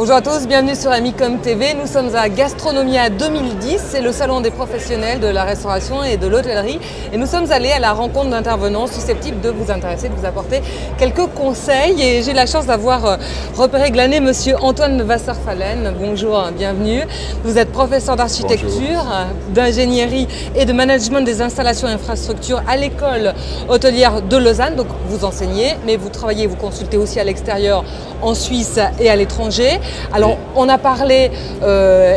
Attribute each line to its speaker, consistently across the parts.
Speaker 1: Bonjour à tous, bienvenue sur Amicom TV. Nous sommes à Gastronomia 2010, c'est le salon des professionnels de la restauration et de l'hôtellerie. Et nous sommes allés à la rencontre d'intervenants susceptibles de vous intéresser, de vous apporter quelques conseils. Et j'ai la chance d'avoir repéré, glané monsieur Antoine Wasserfallen. Bonjour, bienvenue. Vous êtes professeur d'architecture, d'ingénierie et de management des installations et infrastructures à l'école hôtelière de Lausanne. Donc vous enseignez, mais vous travaillez, vous consultez aussi à l'extérieur, en Suisse et à l'étranger. Alors, on a parlé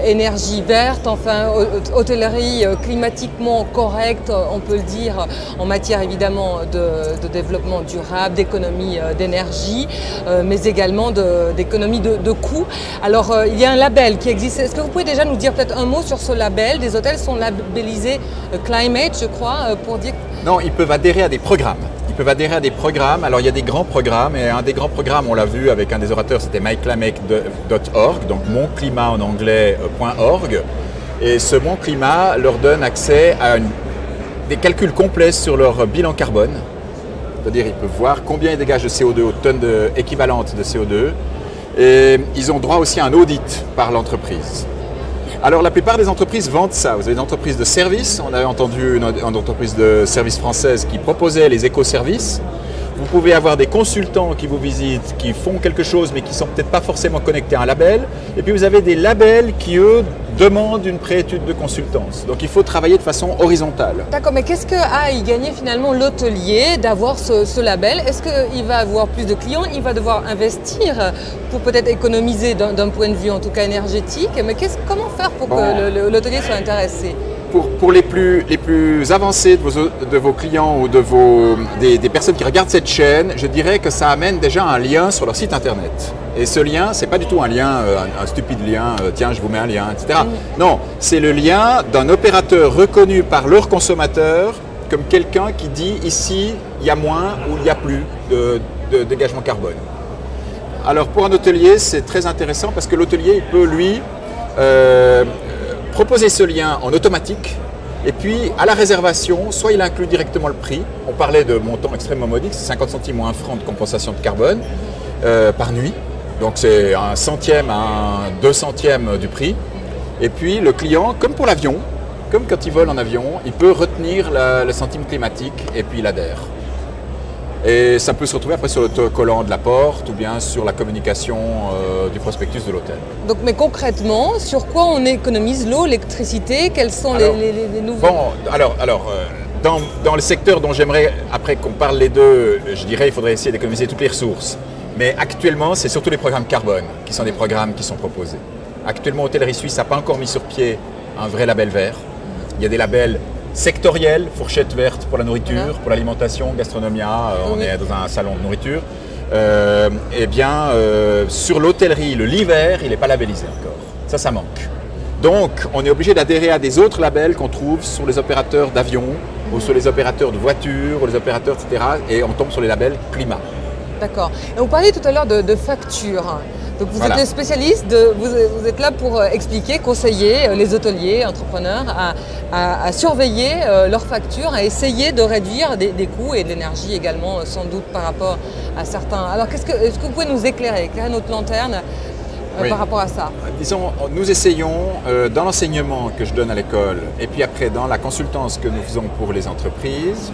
Speaker 1: énergie verte, enfin, hôtellerie climatiquement correcte, on peut le dire, en matière évidemment de développement durable, d'économie d'énergie, mais également d'économie de coûts. Alors, il y a un label qui existe. Est-ce que vous pouvez déjà nous dire peut-être un mot sur ce label? Des hôtels sont labellisés Climate, je crois, pour dire...
Speaker 2: Non, ils peuvent adhérer à des programmes. Ils peuvent adhérer à des programmes. Alors, il y a des grands programmes, et un des grands programmes, on l'a vu avec un des orateurs, c'était myclimate.org, donc monclimat en anglais, .org. Et ce Mon Climat leur donne accès à des calculs complets sur leur bilan carbone. C'est-à-dire, ils peuvent voir combien ils dégagent de CO2 aux tonnes équivalentes de CO2. Et ils ont droit aussi à un audit par l'entreprise. Alors, la plupart des entreprises vendent ça. Vous avez des entreprises de services. On avait entendu une entreprise de services française qui proposait les éco-services. Vous pouvez avoir des consultants qui vous visitent, qui font quelque chose, mais qui ne sont peut-être pas forcément connectés à un label. Et puis, vous avez des labels qui, eux, demandent une préétude de consultance. Donc, il faut travailler de façon horizontale.
Speaker 1: D'accord, mais qu'est-ce qu'a à y gagner finalement l'hôtelier d'avoir ce label? Est-ce qu'il va avoir plus de clients? Il va devoir investir pour peut-être économiser d'un point de vue en tout cas énergétique. Mais comment faire pour que l'hôtelier soit intéressé?
Speaker 2: Pour les plus avancés de vos clients ou des personnes qui regardent cette chaîne, je dirais que ça amène déjà un lien sur leur site internet. Et ce lien, ce n'est pas du tout un lien, un stupide lien, tiens, je vous mets un lien, etc. Non, c'est le lien d'un opérateur reconnu par leurs consommateurs comme quelqu'un qui dit ici, il y a moins ou il n'y a plus de dégagement carbone. Alors pour un hôtelier, c'est très intéressant parce que l'hôtelier, il peut lui proposer ce lien en automatique et puis à la réservation, soit il inclut directement le prix. On parlait de montant extrêmement modique, c'est 50 centimes ou 1 franc de compensation de carbone par nuit. Donc c'est 1 centième à 2 centièmes du prix. Et puis le client, comme pour l'avion, comme quand il vole en avion, il peut retenir le centime climatique et puis il adhère. Et ça peut se retrouver après sur l'autocollant de la porte ou bien sur la communication du prospectus de l'hôtel.
Speaker 1: Donc, mais concrètement, sur quoi on économise l'eau, l'électricité? Quels sont les nouveaux...
Speaker 2: Bon, dans le secteur dont j'aimerais, après qu'on parle les deux, je dirais qu'il faudrait essayer d'économiser toutes les ressources. Mais actuellement, c'est surtout les programmes carbone qui sont des programmes qui sont proposés. Actuellement, Hôtellerie Suisse n'a pas encore mis sur pied un vrai label vert. Il y a des labels sectoriel, fourchette verte pour la nourriture, pour l'alimentation, Gastronomia, on est dans un salon de nourriture. Sur l'hôtellerie, le lit vert, il n'est pas labellisé encore. Ça manque. Donc, on est obligé d'adhérer à des autres labels qu'on trouve sur les opérateurs d'avions ou sur les opérateurs de voitures ou les opérateurs, etc. Et on tombe sur les labels climat. D'accord.
Speaker 1: Et vous parliez tout à l'heure de factures. Donc vous êtes les spécialistes, vous êtes là pour expliquer, conseiller les hôteliers, entrepreneurs à surveiller leurs factures, à essayer de réduire des coûts et de l'énergie également sans doute par rapport à certains. Alors est-ce que vous pouvez nous éclairer notre lanterne par rapport à ça?
Speaker 2: Disons, nous essayons dans l'enseignement que je donne à l'école et puis après dans la consultance que nous faisons pour les entreprises,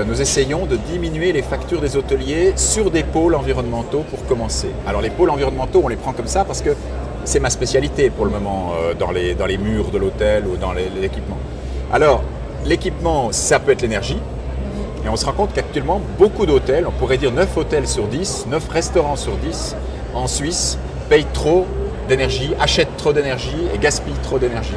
Speaker 2: nous essayons de diminuer les factures des hôteliers sur des pôles environnementaux pour commencer. Alors les pôles environnementaux, on les prend comme ça parce que c'est ma spécialité pour le moment dans les murs de l'hôtel ou dans l'équipement. Alors l'équipement, ça peut être l'énergie. Et on se rend compte qu'actuellement, beaucoup d'hôtels, on pourrait dire 9 hôtels sur 10, 9 restaurants sur 10 en Suisse, payent trop d'énergie, achètent trop d'énergie et gaspillent trop d'énergie.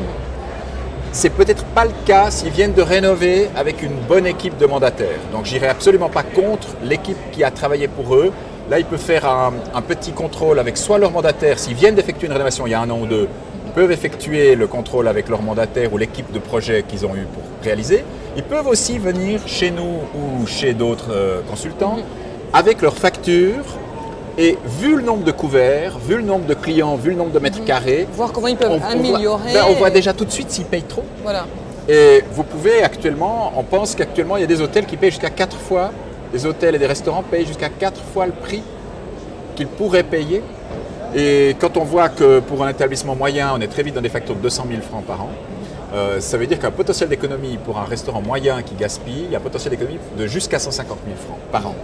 Speaker 2: C'est peut-être pas le cas s'ils viennent de rénover avec une bonne équipe de mandataires. Donc j'irai absolument pas contre l'équipe qui a travaillé pour eux. Là, ils peuvent faire un petit contrôle avec soit leur mandataire, s'ils viennent d'effectuer une rénovation il y a 1 an ou 2, ils peuvent effectuer le contrôle avec leur mandataire ou l'équipe de projet qu'ils ont eu pour réaliser. Ils peuvent aussi venir chez nous ou chez d'autres consultants avec leur facture. Et vu le nombre de couverts, vu le nombre de clients, vu le nombre de mètres carrés,
Speaker 1: voir comment ils peuvent améliorer.
Speaker 2: On voit déjà tout de suite s'ils payent trop.
Speaker 1: Voilà.
Speaker 2: Et vous pouvez actuellement, on pense qu'actuellement il y a des hôtels qui payent jusqu'à 4 fois, des hôtels et des restaurants payent jusqu'à 4 fois le prix qu'ils pourraient payer Et quand on voit que pour un établissement moyen, on est très vite dans des factures de 200 000 francs par an, ça veut dire qu'un potentiel d'économie pour un restaurant moyen qui gaspille, il y a un potentiel d'économie de jusqu'à 150 000 francs par an.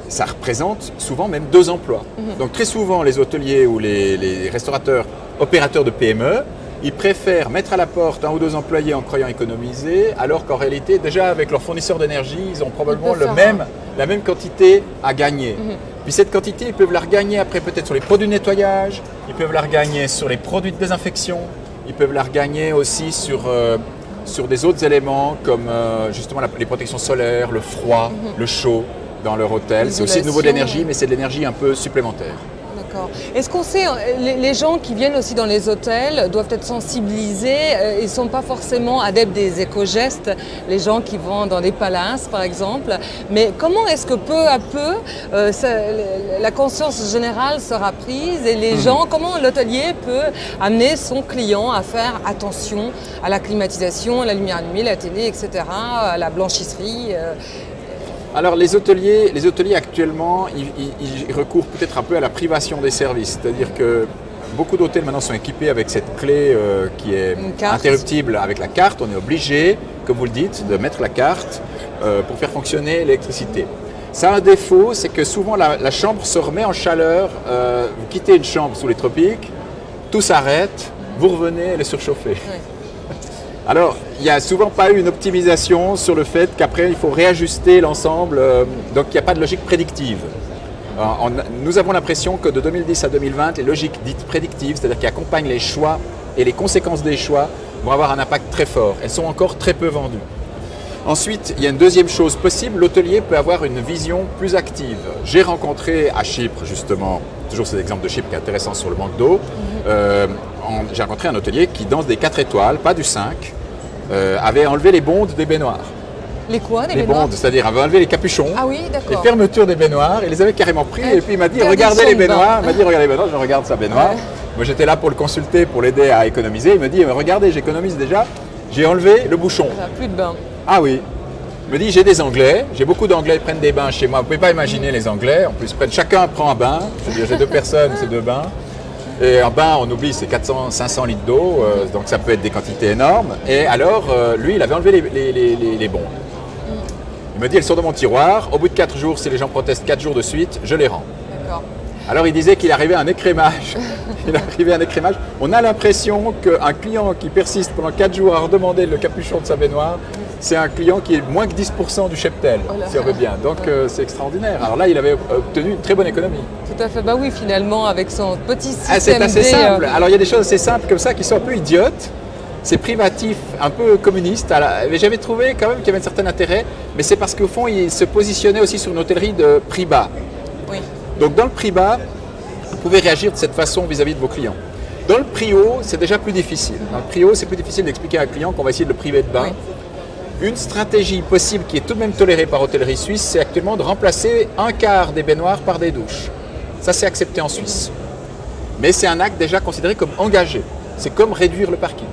Speaker 2: Ça représente souvent même 2 emplois. Donc très souvent, les hôteliers ou les restaurateurs, opérateurs de PME, ils préfèrent mettre à la porte 1 ou 2 employés en croyant économiser, alors qu'en réalité, déjà avec leur fournisseur d'énergie, ils ont probablement la même quantité à gagner. Puis cette quantité, ils peuvent la regagner après peut-être sur les produits de nettoyage, ils peuvent la regagner sur les produits de désinfection, ils peuvent la regagner aussi sur des autres éléments comme justement les protections solaires, le froid, le chaud dans leur hôtel. C'est aussi de nouveau de l'énergie, mais c'est de l'énergie un peu supplémentaire.
Speaker 1: D'accord. Est-ce qu'on sait, les gens qui viennent aussi dans les hôtels doivent être sensibilisés, ils ne sont pas forcément adeptes des éco-gestes, les gens qui vont dans des palaces par exemple, mais comment est-ce que peu à peu la conscience générale sera prise et les gens, comment l'hôtelier peut amener son client à faire attention à la climatisation, à la lumière allumée, la télé, etc., à la blanchisserie
Speaker 2: Alors les hôteliers actuellement, ils recourent peut-être un peu à la privation des services. C'est-à-dire que beaucoup d'hôtels maintenant sont équipés avec cette clé qui est interruptible avec la carte. On est obligé, comme vous le dites, de mettre la carte pour faire fonctionner l'électricité. Ça a un défaut, c'est que souvent la chambre se remet en chaleur. Vous quittez une chambre sous les tropiques, tout s'arrête, vous revenez, elle est surchauffée. Oui. Alors, il n'y a souvent pas eu une optimisation sur le fait qu'après, il faut réajuster l'ensemble, donc il n'y a pas de logique prédictive. Nous avons l'impression que de 2010 à 2020, les logiques dites prédictives, c'est-à-dire qui accompagnent les choix et les conséquences des choix, vont avoir un impact très fort. Elles sont encore très peu vendues. Ensuite, il y a une deuxième chose possible, l'hôtelier peut avoir une vision plus active. J'ai rencontré à Chypre, justement, toujours cet exemple de Chypre qui est intéressant sur le manque d'eau, j'ai rencontré un hôtelier qui, dans des 4 étoiles, pas du 5, avait enlevé les bondes des baignoires.
Speaker 1: Les quoi, des
Speaker 2: baignoires? Les bondes, c'est-à-dire avait enlevé les capuchons, les fermetures des baignoires, il les avait carrément pris et puis il m'a dit regardez les baignoires, je regarde sa baignoire. Ouais. Moi j'étais là pour le consulter, pour l'aider à économiser, il me dit regardez j'économise déjà, j'ai enlevé le bouchon.
Speaker 1: Ça n'a plus de bain.
Speaker 2: Ah oui. Il me dit j'ai des Anglais, j'ai beaucoup d'Anglais qui prennent des bains chez moi, vous ne pouvez pas imaginer les Anglais, en plus chacun prend un bain, j'ai 2 personnes, c'est 2 bains. Et un bain, on oublie, c'est 400-500 litres d'eau, donc ça peut être des quantités énormes. Et alors, lui, il avait enlevé les bondes. Il me dit, elles sont dans mon tiroir. Au bout de 4 jours, si les gens protestent 4 jours de suite, je les rends. Alors, il disait qu'il arrivait à un écrémage. On a l'impression qu'un client qui persiste pendant 4 jours à redemander le capuchon de sa baignoire, c'est un client qui est moins que 10% du cheptel, si on veut bien. Donc, c'est extraordinaire. Alors là, il avait obtenu une très bonne économie.
Speaker 1: Tout à fait. Bah oui, finalement, avec son petit système.
Speaker 2: C'est assez simple. Alors, il y a des choses assez simples comme ça qui sont un peu idiotes. C'est privatif, un peu communiste. Mais j'avais trouvé quand même qu'il y avait un certain intérêt. Mais c'est parce qu'au fond, il se positionnait aussi sur une hôtellerie de prix bas.
Speaker 1: Oui.
Speaker 2: Donc, dans le prix bas, vous pouvez réagir de cette façon vis-à-vis de vos clients. Dans le prix haut, c'est déjà plus difficile. Dans le prix haut, c'est plus difficile d'expliquer à un client qu'on va essayer de le priver de bain. Oui. Une stratégie possible qui est tout de même tolérée par Hôtellerie Suisse, c'est actuellement de remplacer 1/4 des baignoires par des douches. Ça, c'est accepté en Suisse. Mais c'est un acte déjà considéré comme engagé. C'est comme réduire le parking.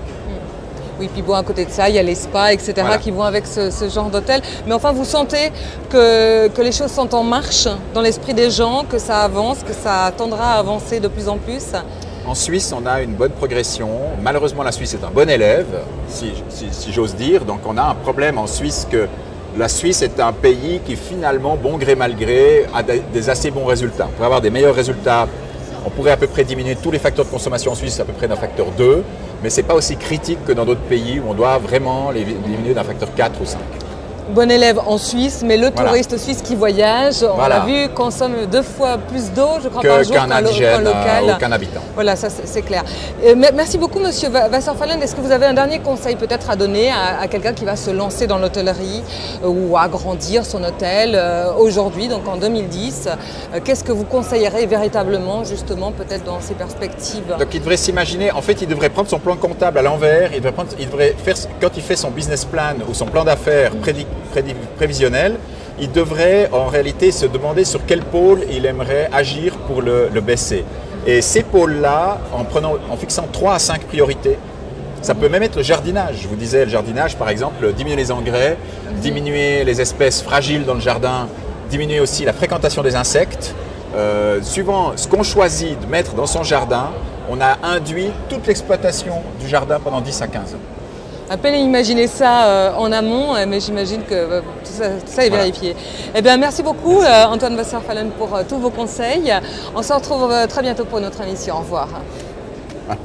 Speaker 1: Oui, puis bon, à côté de ça, il y a les spas, etc. qui vont avec ce genre d'hôtel. Mais enfin, vous sentez que les choses sont en marche dans l'esprit des gens, que ça avance, que ça tendra à avancer de plus en plus?
Speaker 2: En Suisse, on a une bonne progression. Malheureusement, la Suisse est un bon élève, si j'ose dire. Donc, on a un problème en Suisse que la Suisse est un pays qui, finalement, bon gré mal gré, a des assez bons résultats. Pour avoir des meilleurs résultats, on pourrait à peu près diminuer tous les facteurs de consommation en Suisse à peu près d'un facteur 2, mais ce n'est pas aussi critique que dans d'autres pays où on doit vraiment les diminuer d'un facteur 4 ou 5.
Speaker 1: Bon élève en Suisse, mais le touriste suisse qui voyage, on l'a vu, consomme 2 fois plus d'eau, je crois, par jour
Speaker 2: qu'un indigène
Speaker 1: local.
Speaker 2: Ou qu'un habitant.
Speaker 1: Voilà, ça c'est clair. Merci beaucoup, Monsieur Wasserfallen. Est-ce que vous avez un dernier conseil peut-être à donner à quelqu'un qui va se lancer dans l'hôtellerie ou agrandir son hôtel aujourd'hui, donc en 2010 Qu'est-ce que vous conseillerez véritablement, justement, peut-être dans ces perspectives?
Speaker 2: Donc il devrait s'imaginer, en fait, il devrait prendre son plan comptable à l'envers, il devrait faire, quand il fait son business plan ou son plan d'affaires prévisionnel, il devrait en réalité se demander sur quel pôle il aimerait agir pour le baisser. Et ces pôles-là, en fixant 3 à 5 priorités, ça peut même être le jardinage. Je vous disais, le jardinage, par exemple, diminuer les engrais, diminuer les espèces fragiles dans le jardin, diminuer aussi la fréquentation des insectes, suivant ce qu'on choisit de mettre dans son jardin, on a induit toute l'exploitation du jardin pendant 10 à 15 ans.
Speaker 1: À peine imaginer ça en amont, mais j'imagine que tout ça est vérifié. Eh bien, merci beaucoup Antoine Wasserfallen pour tous vos conseils. On se retrouve très bientôt pour notre émission. Au revoir.
Speaker 2: Ah.